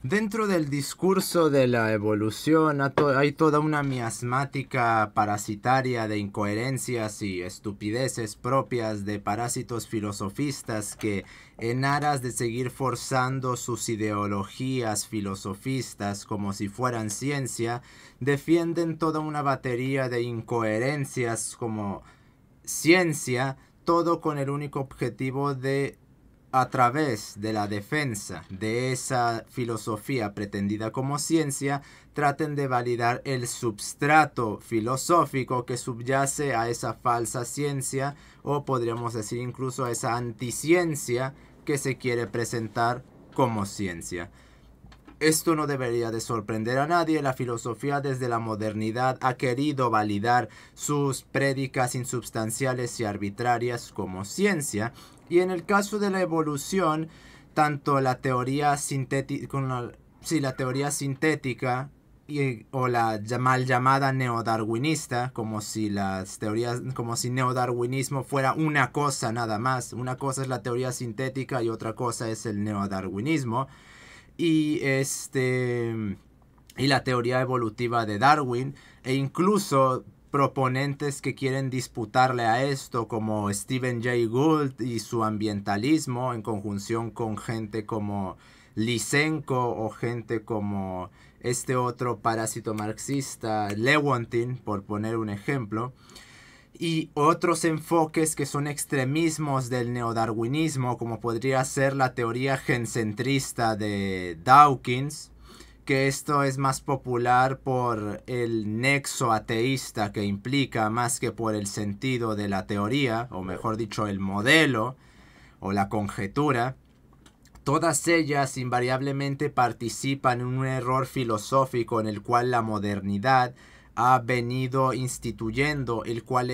Dentro del discurso de la evolución hay toda una miasmática parasitaria de incoherencias y estupideces propias de parásitos filosofistas que, en aras de seguir forzando sus ideologías filosofistas como si fueran ciencia, defienden toda una batería de incoherencias como ciencia, todo con el único objetivo de, a través de la defensa de esa filosofía pretendida como ciencia, traten de validar el substrato filosófico que subyace a esa falsa ciencia, o podríamos decir incluso a esa anticiencia que se quiere presentar como ciencia. Esto no debería de sorprender a nadie. La filosofía desde la modernidad ha querido validar sus prédicas insubstanciales y arbitrarias como ciencia. Y en el caso de la evolución, tanto la teoría sintética, la teoría sintética o la mal llamada neodarwinista, como si las teorías, como si neodarwinismo fuera una cosa nada más. Una cosa es la teoría sintética y otra cosa es el neodarwinismo. Y y la teoría evolutiva de Darwin, e incluso proponentes que quieren disputarle a esto, como Stephen Jay Gould y su ambientalismo, en conjunción con gente como Lysenko o gente como este otro parásito marxista, Lewontin, por poner un ejemplo, y otros enfoques que son extremismos del neodarwinismo, como podría ser la teoría gencentrista de Dawkins, que esto es más popular por el nexo ateísta que implica más que por el sentido de la teoría, o mejor dicho, el modelo o la conjetura. Todas ellas invariablemente participan en un error filosófico en el cual la modernidad ha venido instituyendo, el cual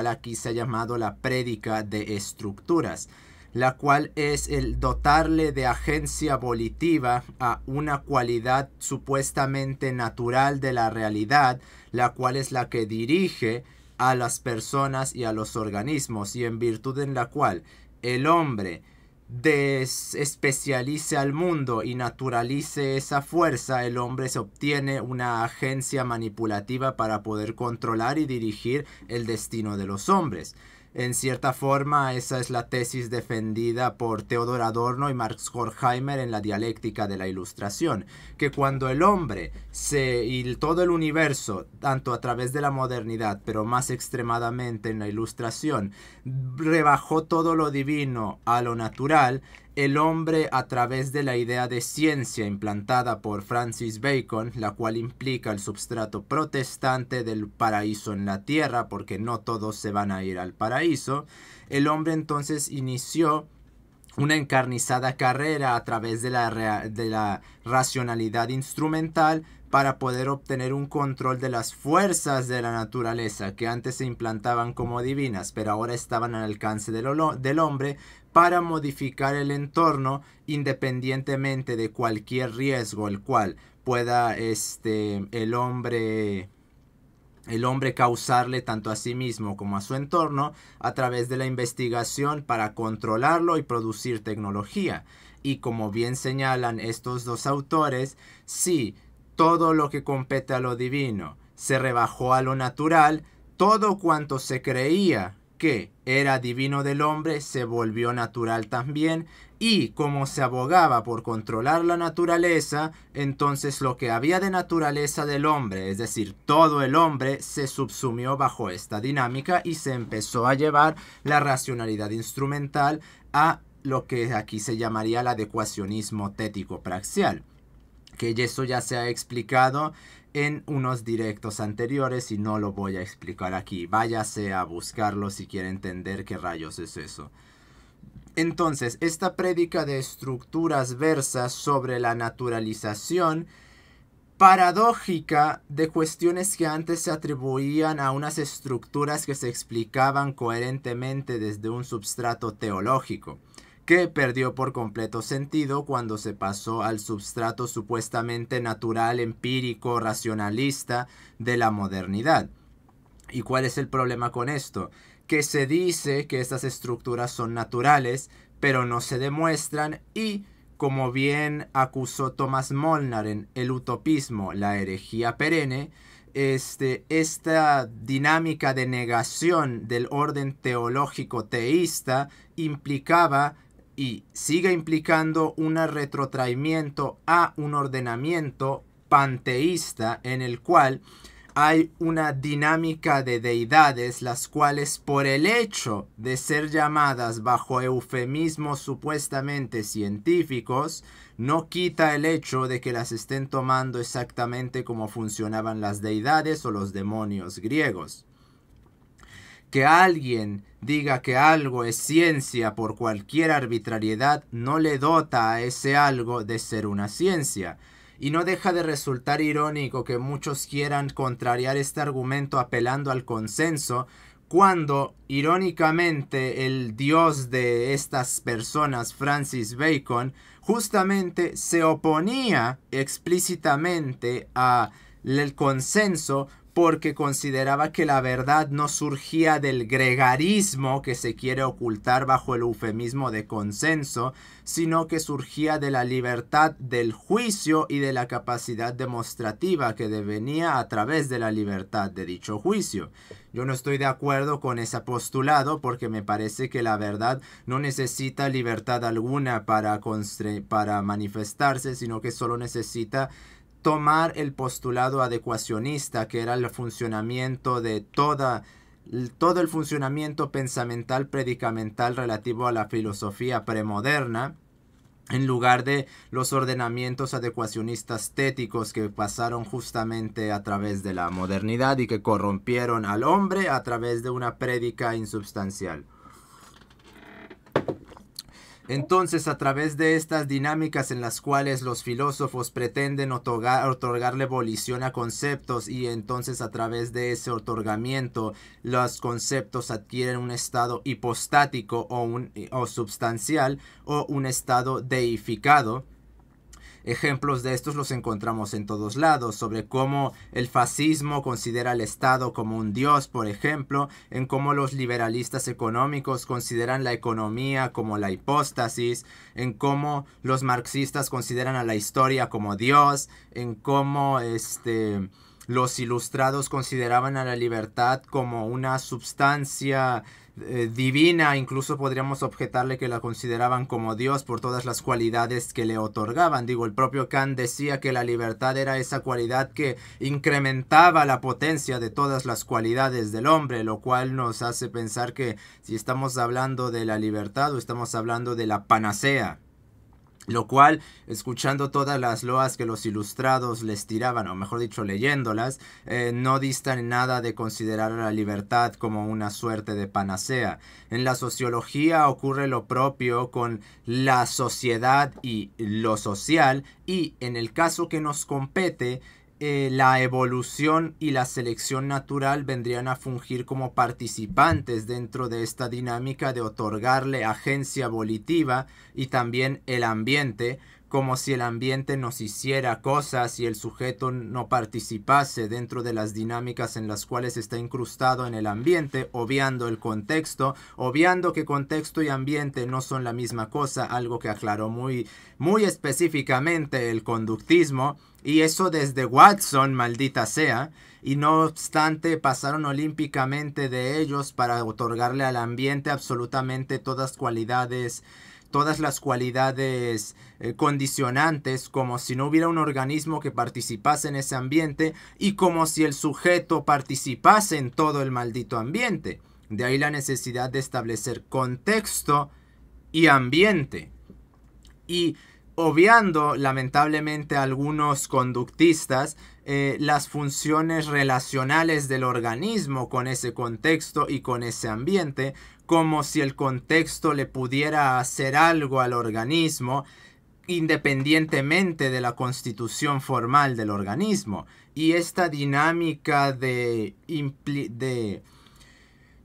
aquí se ha llamado la prédica de estructuras, la cual es el dotarle de agencia volitiva a una cualidad supuestamente natural de la realidad, la cual es la que dirige a las personas y a los organismos, y en virtud en la cual el hombre desespecialice al mundo y naturalice esa fuerza, el hombre se obtiene una agencia manipulativa para poder controlar y dirigir el destino de los hombres. En cierta forma, esa es la tesis defendida por Theodor Adorno y Max Horkheimer en la dialéctica de la Ilustración, que cuando el hombre y todo el universo, tanto a través de la modernidad, pero más extremadamente en la Ilustración, rebajó todo lo divino a lo natural, el hombre, a través de la idea de ciencia implantada por Francis Bacon, la cual implica el substrato protestante del paraíso en la tierra, porque no todos se van a ir al paraíso, el hombre entonces inició una encarnizada carrera a través de la racionalidad instrumental para poder obtener un control de las fuerzas de la naturaleza que antes se implantaban como divinas, pero ahora estaban al alcance del hombre, para modificar el entorno independientemente de cualquier riesgo el cual pueda el hombre causarle tanto a sí mismo como a su entorno, a través de la investigación para controlarlo y producir tecnología. Y como bien señalan estos dos autores, si todo lo que compete a lo divino se rebajó a lo natural, todo cuanto se creía que era divino del hombre se volvió natural también, y como se abogaba por controlar la naturaleza, entonces lo que había de naturaleza del hombre, es decir, todo el hombre, se subsumió bajo esta dinámica y se empezó a llevar la racionalidad instrumental a lo que aquí se llamaría el adecuacionismo tético-praxial, que eso ya se ha explicado en unos directos anteriores y no lo voy a explicar aquí. Váyase a buscarlo si quiere entender qué rayos es eso. Entonces, esta prédica de estructuras versa sobre la naturalización paradójica de cuestiones que antes se atribuían a unas estructuras que se explicaban coherentemente desde un substrato teológico, que perdió por completo sentido cuando se pasó al substrato supuestamente natural, empírico, racionalista de la modernidad. ¿Y cuál es el problema con esto? Que se dice que estas estructuras son naturales, pero no se demuestran, y como bien acusó Thomas Molnar en El utopismo, la herejía perenne, esta dinámica de negación del orden teológico teísta implicaba y sigue implicando un retrotraimiento a un ordenamiento panteísta en el cual hay una dinámica de deidades las cuales, por el hecho de ser llamadas bajo eufemismos supuestamente científicos, no quita el hecho de que las estén tomando exactamente como funcionaban las deidades o los demonios griegos. Que alguien diga que algo es ciencia por cualquier arbitrariedad no le dota a ese algo de ser una ciencia. Y no deja de resultar irónico que muchos quieran contrariar este argumento apelando al consenso, cuando, irónicamente, el dios de estas personas, Francis Bacon, justamente se oponía explícitamente al consenso porque consideraba que la verdad no surgía del gregarismo que se quiere ocultar bajo el eufemismo de consenso, sino que surgía de la libertad del juicio y de la capacidad demostrativa que devenía a través de la libertad de dicho juicio. Yo no estoy de acuerdo con ese postulado porque me parece que la verdad no necesita libertad alguna para manifestarse, sino que solo necesita tomar el postulado adecuacionista, que era el funcionamiento de todo el funcionamiento pensamental predicamental relativo a la filosofía premoderna, en lugar de los ordenamientos adecuacionistas téticos que pasaron justamente a través de la modernidad y que corrompieron al hombre a través de una prédica insubstancial. Entonces, a través de estas dinámicas en las cuales los filósofos pretenden otorgarle volición a conceptos, y entonces a través de ese otorgamiento los conceptos adquieren un estado hipostático o substancial o un estado deificado. Ejemplos de estos los encontramos en todos lados, sobre cómo el fascismo considera al Estado como un dios, por ejemplo, en cómo los liberalistas económicos consideran la economía como la hipóstasis, en cómo los marxistas consideran a la historia como Dios, en cómo los ilustrados consideraban a la libertad como una substancia divina. Incluso podríamos objetarle que la consideraban como Dios por todas las cualidades que le otorgaban. El propio Kant decía que la libertad era esa cualidad que incrementaba la potencia de todas las cualidades del hombre, lo cual nos hace pensar que si estamos hablando de la libertad o estamos hablando de la panacea. Lo cual, escuchando todas las loas que los ilustrados les tiraban, o mejor dicho, leyéndolas, no distan en nada de considerar a la libertad como una suerte de panacea. En la sociología ocurre lo propio con la sociedad y lo social, y en el caso que nos compete, la evolución y la selección natural vendrían a fungir como participantes dentro de esta dinámica de otorgarle agencia volitiva, y también el ambiente, como si el ambiente nos hiciera cosas y el sujeto no participase dentro de las dinámicas en las cuales está incrustado en el ambiente, obviando el contexto, obviando que contexto y ambiente no son la misma cosa, algo que aclaró muy específicamente el conductismo, y eso desde Watson, maldita sea. Y no obstante pasaron olímpicamente de ellos para otorgarle al ambiente absolutamente todas las cualidades condicionantes, como si no hubiera un organismo que participase en ese ambiente y como si el sujeto participase en todo el maldito ambiente. De ahí la necesidad de establecer contexto y ambiente. Y obviando lamentablemente a algunos conductistas las funciones relacionales del organismo con ese contexto y con ese ambiente, como si el contexto le pudiera hacer algo al organismo independientemente de la constitución formal del organismo. Y esta dinámica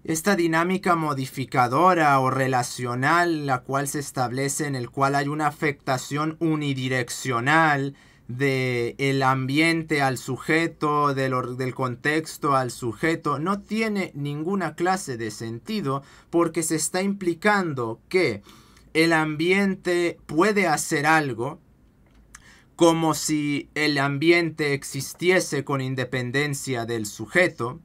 esta dinámica modificadora o relacional, la cual se establece, en el cual hay una afectación unidireccional del ambiente al sujeto, del contexto al sujeto, no tiene ninguna clase de sentido, porque se está implicando que el ambiente puede hacer algo, como si el ambiente existiese con independencia del sujeto,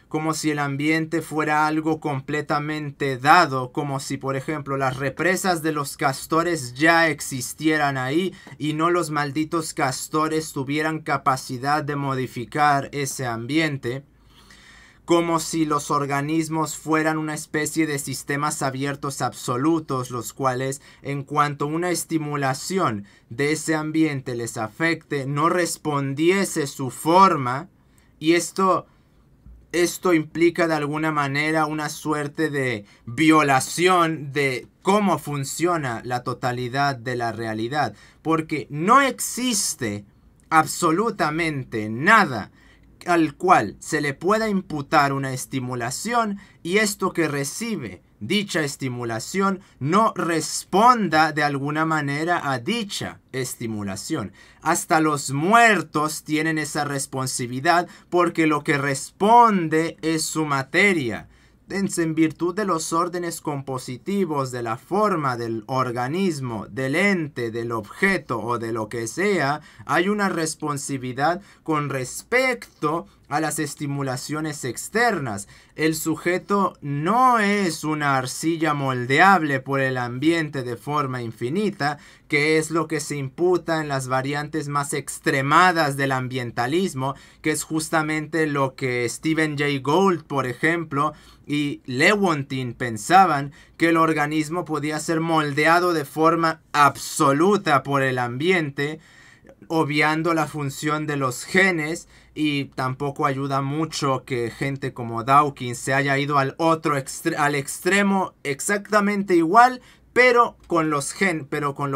como si el ambiente fuera algo completamente dado, como si, por ejemplo, las represas de los castores ya existieran ahí y no los malditos castores tuvieran capacidad de modificar ese ambiente, como si los organismos fueran una especie de sistemas abiertos absolutos, los cuales, en cuanto una estimulación de ese ambiente les afecte, no respondiese su forma, y esto implica de alguna manera una suerte de violación de cómo funciona la totalidad de la realidad, porque no existe absolutamente nada al cual se le pueda imputar una estimulación y esto que recibe dicha estimulación no responda de alguna manera a dicha estimulación. Hasta los muertos tienen esa responsabilidad porque lo que responde es su materia. En virtud de los órdenes compositivos de la forma del organismo, del ente, del objeto o de lo que sea, hay una responsabilidad con respecto a las estimulaciones externas. El sujeto no es una arcilla moldeable por el ambiente de forma infinita, que es lo que se imputa en las variantes más extremadas del ambientalismo, que es justamente lo que Stephen Jay Gould, por ejemplo, y Lewontin pensaban, que el organismo podía ser moldeado de forma absoluta por el ambiente, obviando la función de los genes, y tampoco ayuda mucho que gente como Dawkins se haya ido al extremo exactamente igual, pero con lo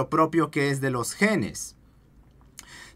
propio que es de los genes.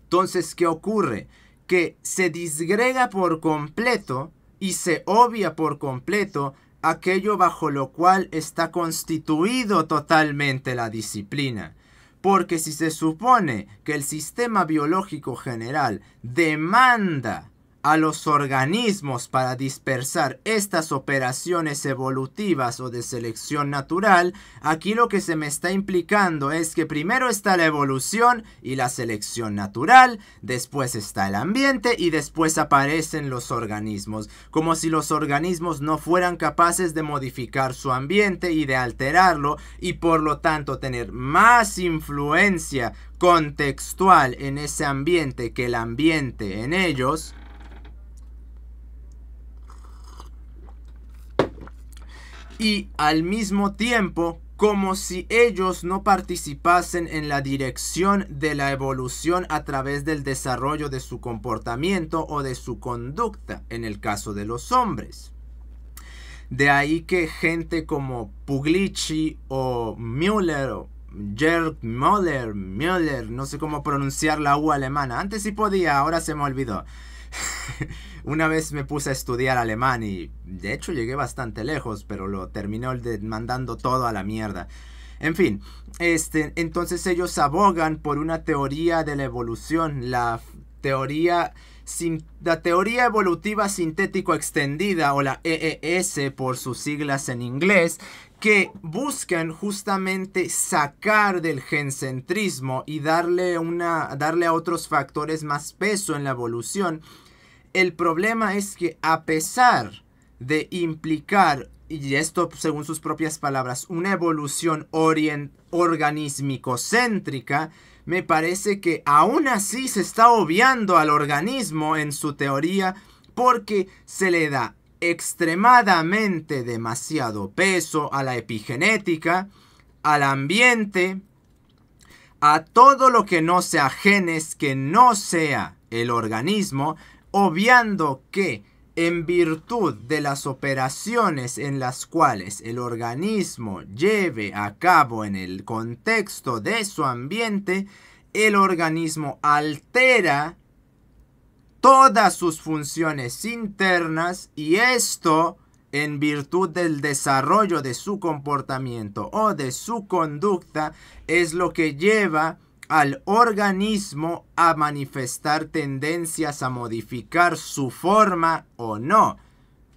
Entonces, ¿qué ocurre? Que se disgrega por completo y se obvia por completo aquello bajo lo cual está constituido totalmente la disciplina. Porque si se supone que el sistema biológico general demanda a los organismos para dispersar estas operaciones evolutivas o de selección natural, aquí lo que se me está implicando es que primero está la evolución y la selección natural, después está el ambiente y después aparecen los organismos, como si los organismos no fueran capaces de modificar su ambiente y de alterarlo y por lo tanto tener más influencia contextual en ese ambiente que el ambiente en ellos. Y al mismo tiempo, como si ellos no participasen en la dirección de la evolución a través del desarrollo de su comportamiento o de su conducta, en el caso de los hombres. De ahí que gente como Pugliese o Müller o Gerd Müller, no sé cómo pronunciar la U alemana. Antes sí podía, ahora se me olvidó. Una vez me puse a estudiar alemán y de hecho llegué bastante lejos, pero lo terminé mandando todo a la mierda. En fin, entonces ellos abogan por una teoría de la evolución, la teoría evolutiva sintético extendida, o la EES por sus siglas en inglés, que buscan justamente sacar del gencentrismo y darle a otros factores más peso en la evolución. El problema es que a pesar de implicar, y esto según sus propias palabras, una evolución organismicocéntrica, me parece que aún así se está obviando al organismo en su teoría porque se le da extremadamente demasiado peso a la epigenética, al ambiente, a todo lo que no sea genes, que no sea el organismo, obviando que en virtud de las operaciones en las cuales el organismo lleve a cabo en el contexto de su ambiente, el organismo altera todas sus funciones internas y esto, en virtud del desarrollo de su comportamiento o de su conducta, es lo que lleva al organismo a manifestar tendencias a modificar su forma o no.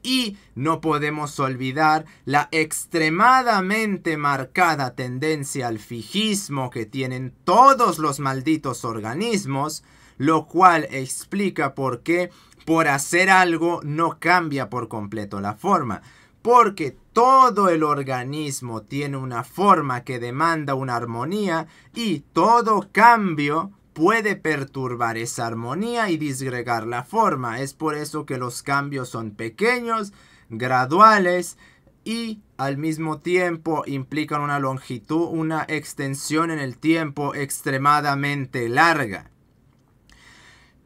Y no podemos olvidar la extremadamente marcada tendencia al fijismo que tienen todos los malditos organismos, lo cual explica por qué por hacer algo no cambia por completo la forma. Porque todo el organismo tiene una forma que demanda una armonía y todo cambio puede perturbar esa armonía y disgregar la forma. Es por eso que los cambios son pequeños, graduales y al mismo tiempo implican una longitud, una extensión en el tiempo extremadamente larga.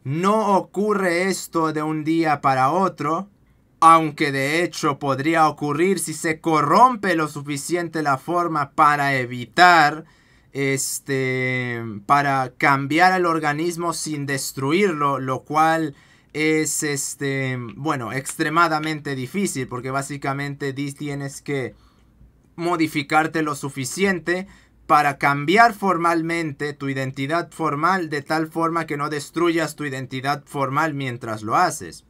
No ocurre esto de un día para otro, aunque de hecho podría ocurrir si se corrompe lo suficiente la forma para evitar para cambiar el organismo sin destruirlo, lo cual es extremadamente difícil, porque básicamente tienes que modificarte lo suficiente para cambiar formalmente tu identidad formal de tal forma que no destruyas tu identidad formal mientras lo haces.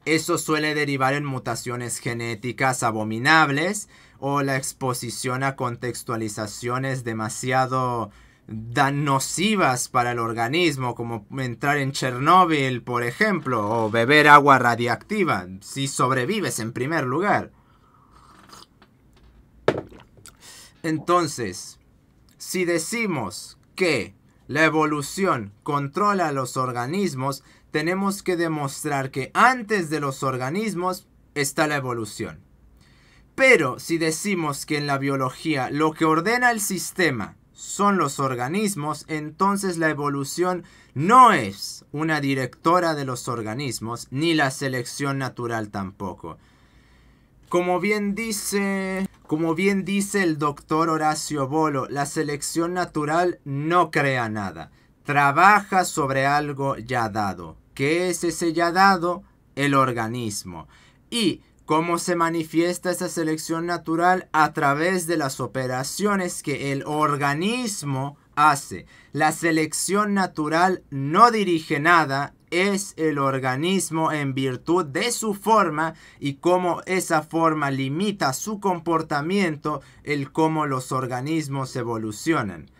Eso suele derivar en mutaciones genéticas abominables o la exposición a contextualizaciones demasiado nocivas para el organismo, como entrar en Chernóbil, por ejemplo, o beber agua radiactiva, si sobrevives en primer lugar. Entonces, si decimos que la evolución controla a los organismos, tenemos que demostrar que antes de los organismos está la evolución. Pero si decimos que en la biología lo que ordena el sistema son los organismos, entonces la evolución no es una directora de los organismos, ni la selección natural tampoco. Como bien dice el doctor Horacio Bolo, la selección natural no crea nada, trabaja sobre algo ya dado. ¿Qué es ese ya dado? El organismo. ¿Y cómo se manifiesta esa selección natural? A través de las operaciones que el organismo hace. La selección natural no dirige nada, es el organismo en virtud de su forma y cómo esa forma limita su comportamiento, el cómo los organismos evolucionan.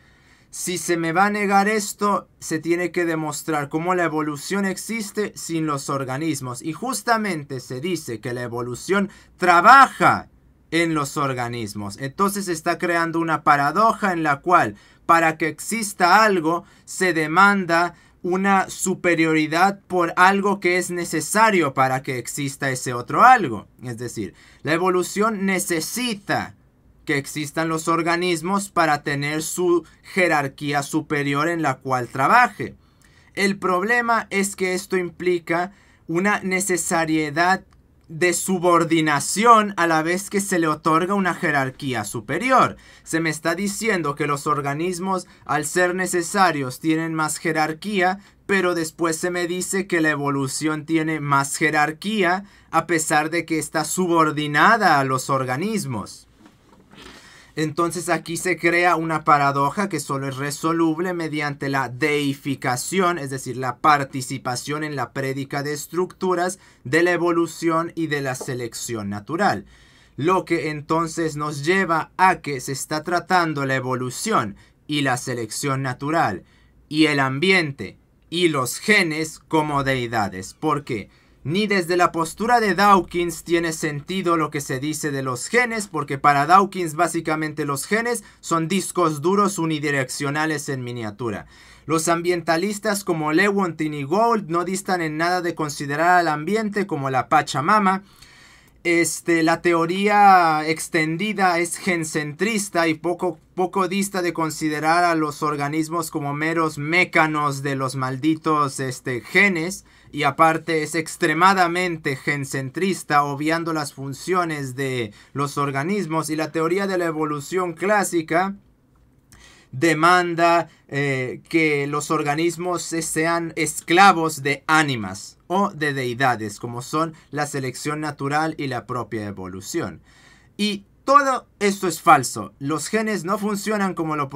Si se me va a negar esto, se tiene que demostrar cómo la evolución existe sin los organismos. Y justamente se dice que la evolución trabaja en los organismos. Entonces se está creando una paradoja en la cual, para que exista algo, se demanda una superioridad por algo que es necesario para que exista ese otro algo. Es decir, la evolución necesita que existan los organismos para tener su jerarquía superior en la cual trabaje. El problema es que esto implica una necesariedad de subordinación a la vez que se le otorga una jerarquía superior. Se me está diciendo que los organismos, al ser necesarios, tienen más jerarquía, pero después se me dice que la evolución tiene más jerarquía a pesar de que está subordinada a los organismos. Entonces aquí se crea una paradoja que solo es resoluble mediante la deificación, es decir, la participación en la prédica de estructuras de la evolución y de la selección natural. Lo que entonces nos lleva a que se está tratando la evolución y la selección natural y el ambiente y los genes como deidades. ¿Por qué? Ni desde la postura de Dawkins tiene sentido lo que se dice de los genes, porque para Dawkins básicamente los genes son discos duros unidireccionales en miniatura. Los ambientalistas como Lewontin y Gould no distan en nada de considerar al ambiente como la Pachamama. La teoría extendida es gencentrista y poco dista de considerar a los organismos como meros mécanos de los malditos genes. Y aparte es extremadamente gencentrista, obviando las funciones de los organismos. Y la teoría de la evolución clásica demanda que los organismos sean esclavos de ánimas o de deidades, como son la selección natural y la propia evolución. Y todo esto es falso. Los genes no funcionan como lo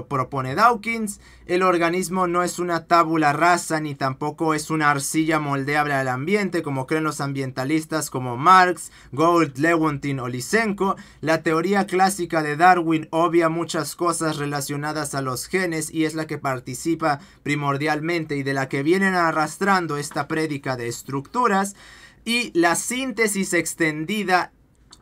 propone Dawkins. El organismo no es una tabula rasa ni tampoco es una arcilla moldeable al ambiente como creen los ambientalistas como Marx, Gould, Lewontin o Lysenko. La teoría clásica de Darwin obvia muchas cosas relacionadas a los genes y es la que participa primordialmente y de la que vienen arrastrando esta prédica de estructuras. Y la síntesis extendida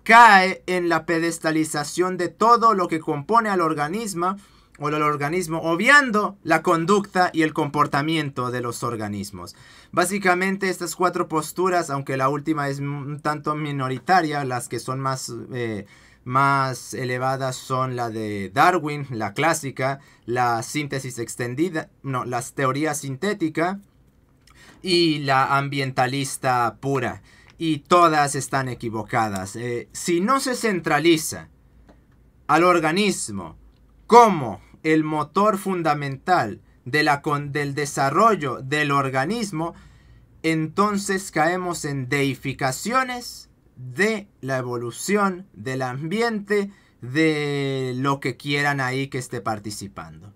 cae en la pedestalización de todo lo que compone al organismo, obviando la conducta y el comportamiento de los organismos. Básicamente estas cuatro posturas, aunque la última es un tanto minoritaria, las que son más elevadas son la de Darwin, la clásica, la síntesis extendida, la teoría sintética y la ambientalista pura. Y todas están equivocadas. Si no se centraliza al organismo como el motor fundamental del desarrollo del organismo, entonces caemos en deificaciones de la evolución, del ambiente, de lo que quieran ahí que esté participando.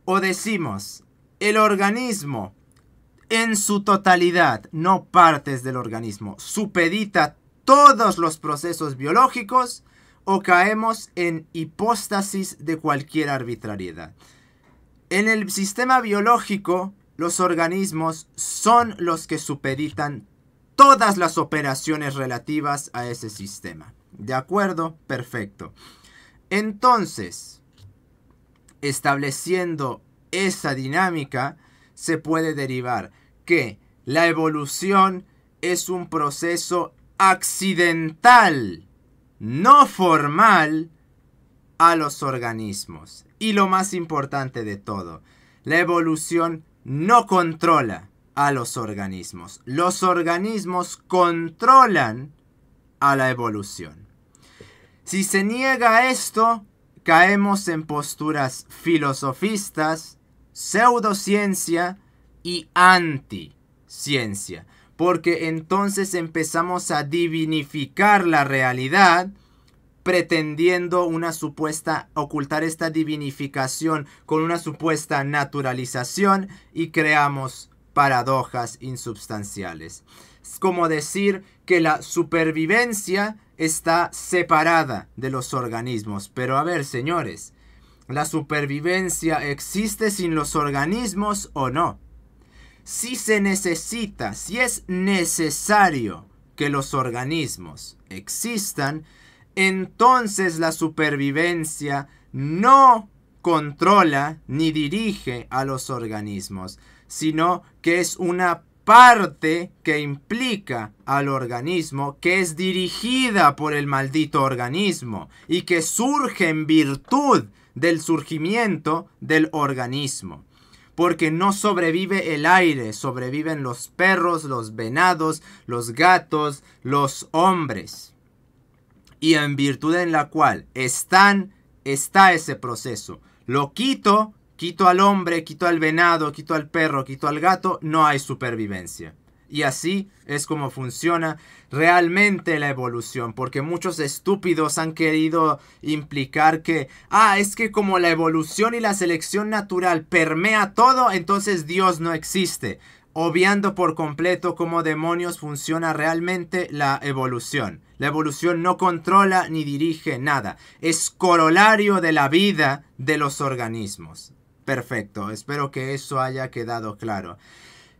O decimos, el organismo en su totalidad, no partes del organismo, supedita todos los procesos biológicos, o caemos en hipóstasis de cualquier arbitrariedad. En el sistema biológico, los organismos son los que supeditan todas las operaciones relativas a ese sistema. ¿De acuerdo? Perfecto. Entonces, estableciendo esa dinámica, se puede derivar que la evolución es un proceso accidental, no formal, a los organismos. Y lo más importante de todo, la evolución no controla a los organismos. Los organismos controlan a la evolución. Si se niega esto, caemos en posturas filosofistas, pseudociencia y anticiencia, porque entonces empezamos a divinificar la realidad, pretendiendo ocultar esta divinificación con una supuesta naturalización, y creamos paradojas insubstanciales. Es como decir que la supervivencia está separada de los organismos. Pero a ver, señores, ¿la supervivencia existe sin los organismos o no? Si es necesario que los organismos existan, entonces la supervivencia no controla ni dirige a los organismos, sino que es una parte que implica al organismo, que es dirigida por el maldito organismo y que surge en virtud del surgimiento del organismo. Porque no sobrevive el aire, sobreviven los perros, los venados, los gatos, los hombres. Y en virtud en la cual está ese proceso. Lo quito al hombre, quito al venado, quito al perro, quito al gato, no hay supervivencia. Y así es como funciona realmente la evolución, porque muchos estúpidos han querido implicar que es que como la evolución y la selección natural permea todo, entonces Dios no existe, obviando por completo cómo demonios funciona realmente la evolución. La evolución no controla ni dirige nada, es corolario de la vida de los organismos. Perfecto, espero que eso haya quedado claro.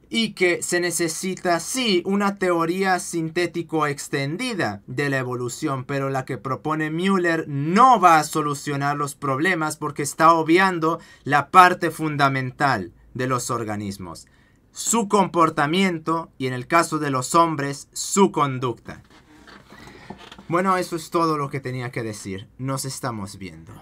Y que se necesita, sí, una teoría sintético extendida de la evolución, pero la que propone Müller no va a solucionar los problemas porque está obviando la parte fundamental de los organismos, su comportamiento y, en el caso de los hombres, su conducta. Bueno, eso es todo lo que tenía que decir. Nos estamos viendo.